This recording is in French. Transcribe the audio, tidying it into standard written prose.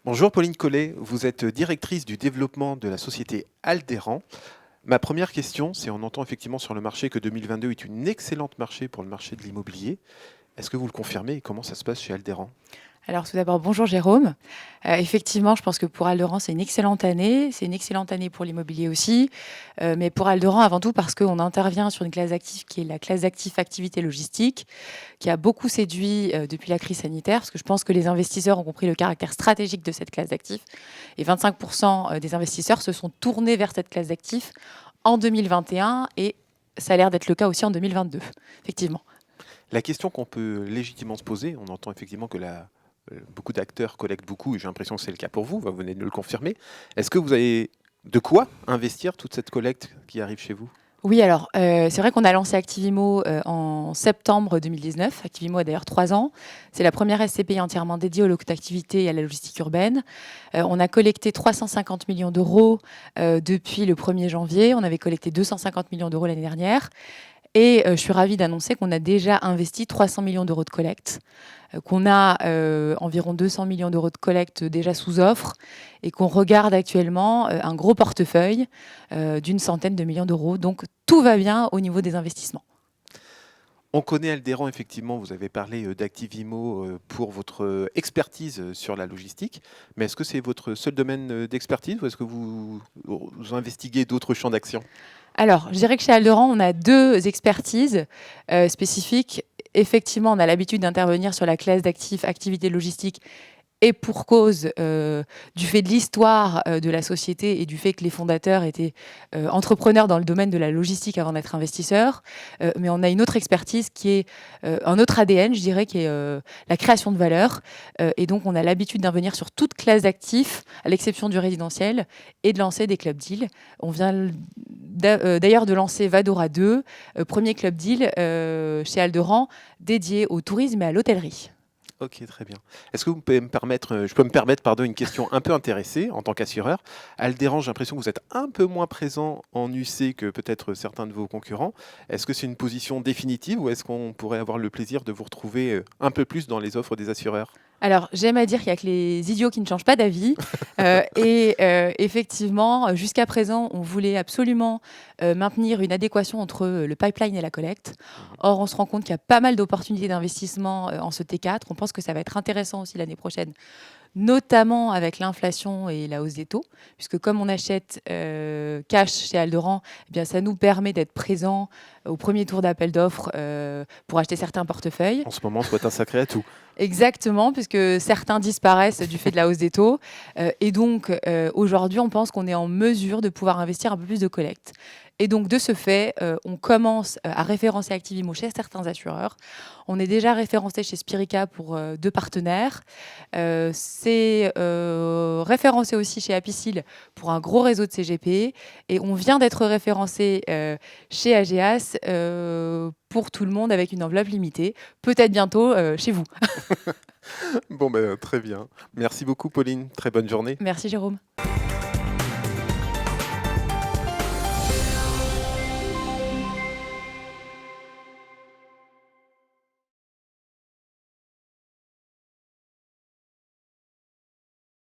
Bonjour Pauline Collet, vous êtes directrice du développement de la société Aldéran. Ma première question, c'est on entend effectivement sur le marché que 2022 est une excellente marché pour le marché de l'immobilier. Est-ce que vous le confirmez et comment ça se passe chez Aldéran? Alors tout d'abord, bonjour Jérôme. Effectivement, je pense que pour Alderan, c'est une excellente année. C'est une excellente année pour l'immobilier aussi. Mais pour Alderan, avant tout, parce qu'on intervient sur une classe d'actifs qui est la classe d'actifs activité logistique, qui a beaucoup séduit depuis la crise sanitaire, parce que je pense que les investisseurs ont compris le caractère stratégique de cette classe d'actifs. Et 25% des investisseurs se sont tournés vers cette classe d'actifs en 2021 et ça a l'air d'être le cas aussi en 2022, effectivement. La question qu'on peut légitimement se poser, on entend effectivement que beaucoup d'acteurs collectent beaucoup et j'ai l'impression que c'est le cas pour vous, vous venez de le confirmer. Est-ce que vous avez de quoi investir toute cette collecte qui arrive chez vous? Oui, alors, c'est vrai qu'on a lancé Activimo, en septembre 2019. Activimo a d'ailleurs 3 ans. C'est la première SCPI entièrement dédiée aux locaux d'activité et à la logistique urbaine. On a collecté 350 millions d'euros, depuis le 1er janvier. On avait collecté 250 millions d'euros l'année dernière et je suis ravie d'annoncer qu'on a déjà investi 300 millions d'euros de collecte, qu'on a, environ 200 millions d'euros de collecte déjà sous offre et qu'on regarde actuellement, un gros portefeuille, d'une centaine de millions d'euros. Donc tout va bien au niveau des investissements. On connaît Aldéran, effectivement, vous avez parlé d'Activimo pour votre expertise sur la logistique, mais est-ce que c'est votre seul domaine d'expertise ou est-ce que vous investiguez d'autres champs d'action? Alors, je dirais que chez Alderan, on a 2 expertises, spécifiques. Effectivement, on a l'habitude d'intervenir sur la classe d'actifs activités logistiques et pour cause, du fait de l'histoire, de la société et du fait que les fondateurs étaient, entrepreneurs dans le domaine de la logistique avant d'être investisseurs. Mais on a une autre expertise qui est, un autre ADN, je dirais, qui est, la création de valeur. Et donc on a l'habitude d'invenir sur toute classe d'actifs, à l'exception du résidentiel et de lancer des club deals. On vient d'ailleurs de lancer Vadora 2, 1er club deal, chez Alderan, dédié au tourisme et à l'hôtellerie. Ok, très bien. Est-ce que vous pouvez me permettre, je peux me permettre, pardon, une question un peu intéressée en tant qu'assureur. Aldéran, j'ai l'impression que vous êtes un peu moins présent en UC que peut-être certains de vos concurrents. Est-ce que c'est une position définitive ou est-ce qu'on pourrait avoir le plaisir de vous retrouver un peu plus dans les offres des assureurs? Alors, j'aime à dire qu'il y a que les idiots qui ne changent pas d'avis. Effectivement, jusqu'à présent, on voulait absolument maintenir une adéquation entre le pipeline et la collecte. Mhm. Or, on se rend compte qu'il y a pas mal d'opportunités d'investissement en ce T4. On pense que ça va être intéressant aussi l'année prochaine, notamment avec l'inflation et la hausse des taux, puisque comme on achète cash chez Alderan, eh bien, ça nous permet d'être présent au premier tour d'appel d'offres pour acheter certains portefeuilles. En ce moment, soit un sacré atout. Exactement, puisque certains disparaissent du fait de la hausse des taux. Et donc, aujourd'hui, on pense qu'on est en mesure de pouvoir investir un peu plus de collecte. Et donc, de ce fait, on commence à référencer Activimo chez certains assureurs. On est déjà référencé chez Spirica pour 2 partenaires. C'est référencé aussi chez Apicil pour un gros réseau de CGP. Et on vient d'être référencé chez AGAS pour tout le monde avec une enveloppe limitée. Peut-être bientôt chez vous. Bon, ben, très bien. Merci beaucoup, Pauline. Très bonne journée. Merci Jérôme.